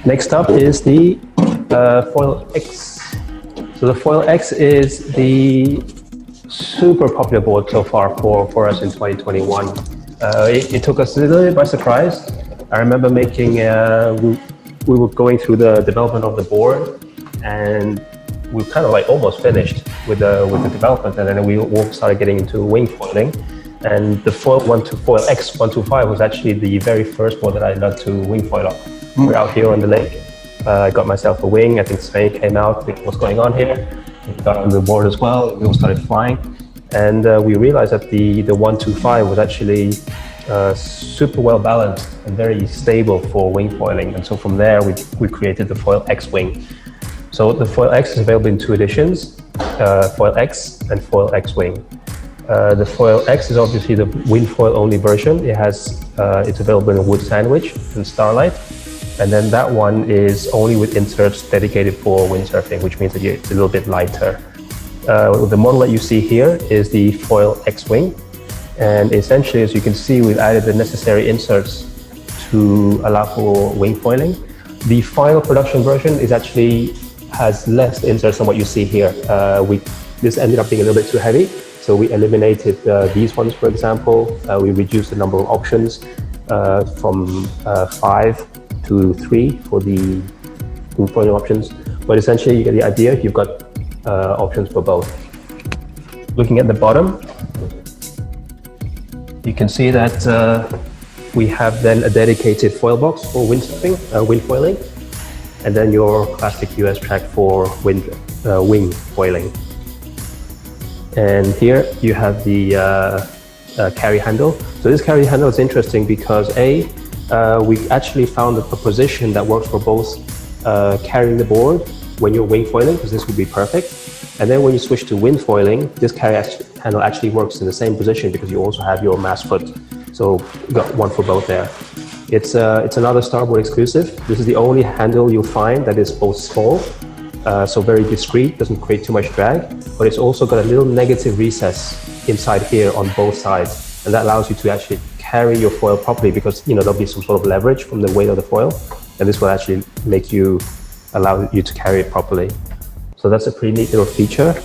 Next up is the Foil X. So the Foil X is the super popular board so far for us in 2021. It took us a little bit by surprise. I remember making, we were going through the development of the board, and we kind of like almost finished with the development, and then we all started getting into wing foiling. And the Foil X 125 was actually the very first board that I learned to wing foil on. We're out here on the lake. I got myself a wing. I think Svein came out, thinking what's going on here. We got on the board as well. We all started flying, and we realized that the 125 was actually super well balanced and very stable for wing foiling. And so from there, we created the Foil X Wing. So the Foil X is available in two editions, Foil X and Foil X Wing. The Foil X is obviously the wind foil only version. It's available in a wood sandwich and starlight. And then that one is only with inserts dedicated for windsurfing, which means that it's a little bit lighter. The model that you see here is the Foil X Wing. And essentially, as you can see, we've added the necessary inserts to allow for wing foiling. The final production version has less inserts than what you see here. This ended up being a little bit too heavy. So we eliminated these ones, for example. We reduced the number of options from 5 to 3 for the foiling options. But essentially, you get the idea. You've got options for both. Looking at the bottom, you can see that we have then a dedicated foil box for windsurfing, wind foiling, and then your classic US track for wing foiling. And here you have the carry handle. So this carry handle is interesting because we actually found a position that works for both carrying the board when you're wing foiling, because this would be perfect. And then when you switch to wind foiling, this carry handle actually works in the same position because you also have your mast foot. So you got one for both there. It's another Starboard exclusive. This is the only handle you'll find that is both small, so very discreet, doesn't create too much drag, but it's also got a little negative recess inside here on both sides. And that allows you to actually carry your foil properly because, there'll be some sort of leverage from the weight of the foil. And this will actually allow you to carry it properly. So that's a pretty neat little feature.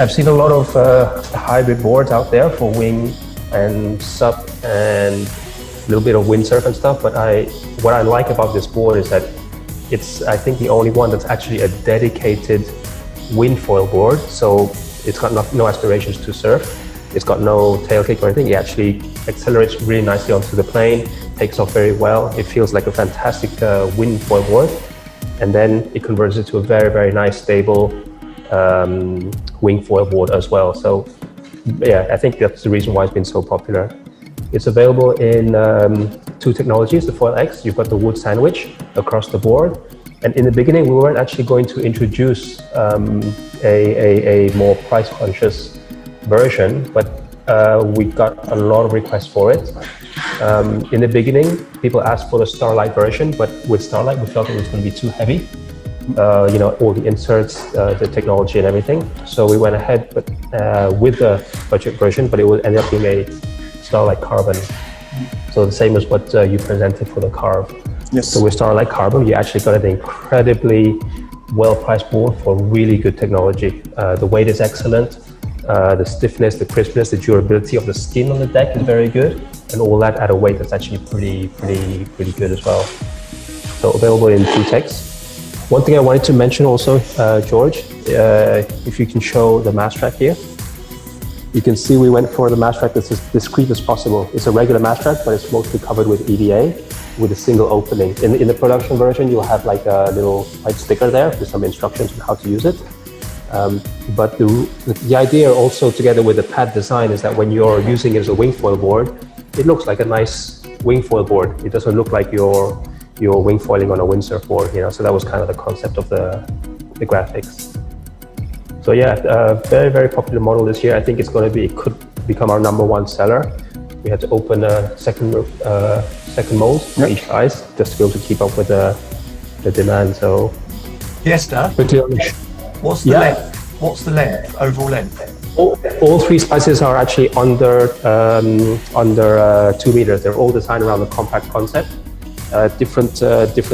I've seen a lot of hybrid boards out there for wing and sub and a little bit of windsurf and stuff, but what I like about this board is that it's, I think, the only one that's actually a dedicated wind foil board. So it's got no aspirations to surf. It's got no tail kick or anything. It actually accelerates really nicely onto the plane, takes off very well. It feels like a fantastic wind foil board. And then it converts it to a very, very nice, stable wing foil board as well. So yeah, I think that's the reason why it's been so popular. It's available in two technologies, the Foil X. You've got the wood sandwich across the board. And in the beginning, we weren't actually going to introduce a more price-conscious version, but we got a lot of requests for it. In the beginning, people asked for the Starlight version, but with Starlight, we felt it was going to be too heavy. All the inserts, the technology and everything. So we went ahead with the budget version, but it would end up being a Starlight Carbon. So the same as what you presented for the Carve. Yes. So with Starlight Carbon, you actually got an incredibly well-priced board for really good technology. The weight is excellent. The stiffness, the crispness, the durability of the skin on the deck is very good, and all that at a weight that's actually pretty good as well. So available in two techs. One thing I wanted to mention also, George, if you can show the mast track here. You can see we went for the mast track that's as discreet as possible. It's a regular mast track, but it's mostly covered with EVA with a single opening. In the production version, you'll have like a little white sticker there with some instructions on how to use it. But the idea also, together with the pad design, is that when you're using it as a wing foil board, it looks like a nice wing foil board. It doesn't look like you're wing foiling on a windsurf board, So that was kind of the concept of the graphics. So yeah, very, very popular model this year. I think it could become our #1 seller. We had to open a second mold for each size just to be able to keep up with the demand. So Tiesda, what's the length? What's the length, overall length? All three sizes are actually under 2 meters. They're all designed around the compact concept. Different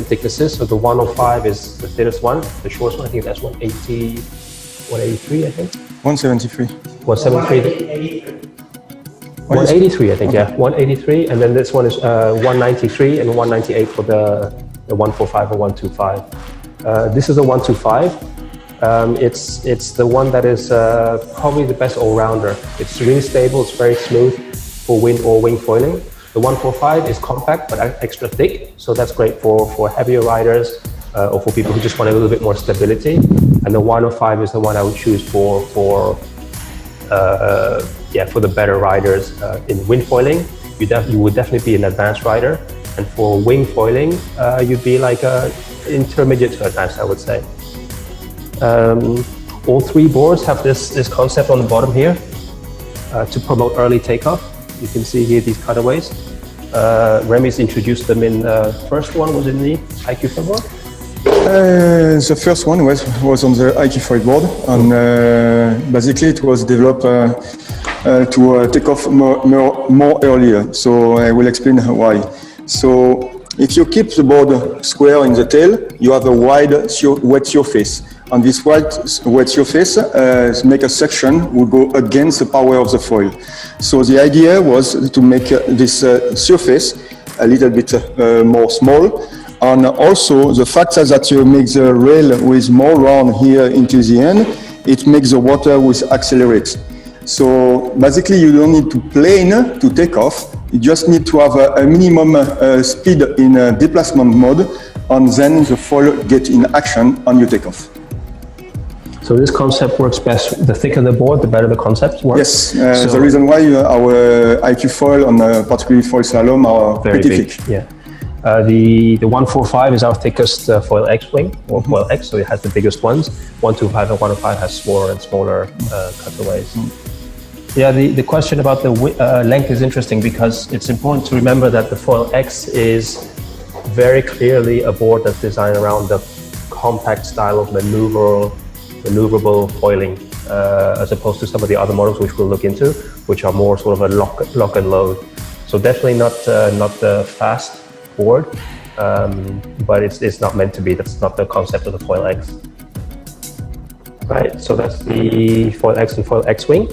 thicknesses. So the 105 is the thinnest one. The shortest one, I think that's 180, 183, I think. 173. 173. 183, I think, yeah. 183, and then this one is 193 and 198 for the 145 or 125. This is the 125. It's the one that is probably the best all-rounder. It's really stable, it's very smooth for wind or wing foiling. The 145 is compact but extra thick, so that's great for heavier riders or for people who just want a little bit more stability. And the 105 is the one I would choose for the better riders. In wind foiling, you would definitely be an advanced rider, and for wing foiling, you'd be like a intermediate to advanced, I would say. All three boards have this concept on the bottom here to promote early takeoff. You can see here these cutaways. Remi's introduced them in first one was in the IQ foil board. The first one was on the IQ foil board, and basically it was developed to take off more earlier. So I will explain why. So if you keep the board square in the tail, you have a wide wet surface. And this wet surface make a section will go against the power of the foil. So the idea was to make this surface a little bit more small. And also the fact that you make the rail with more round here into the end, it makes the water will accelerate. So basically you don't need to plane to take off. You just need to have a minimum speed in displacement mode, and then the foil get in action and you take off. So this concept works best. The thicker the board, the better the concept works. Yes, the reason why our IQ foil and particularly foil slalom are very pretty big. thick. Yeah. The 145 is our thickest foil X Wing, or foil X, so it has the biggest ones. 125 and 105 has smaller and smaller cutaways. Yeah, the question about the length is interesting because it's important to remember that the foil X is very clearly a board that's designed around the compact style of maneuverable foiling, as opposed to some of the other models which we'll look into, which are more sort of a lock and load. So definitely not the fast board, but it's not meant to be. That's not the concept of the foil X. Right, so that's the foil X and foil X Wing.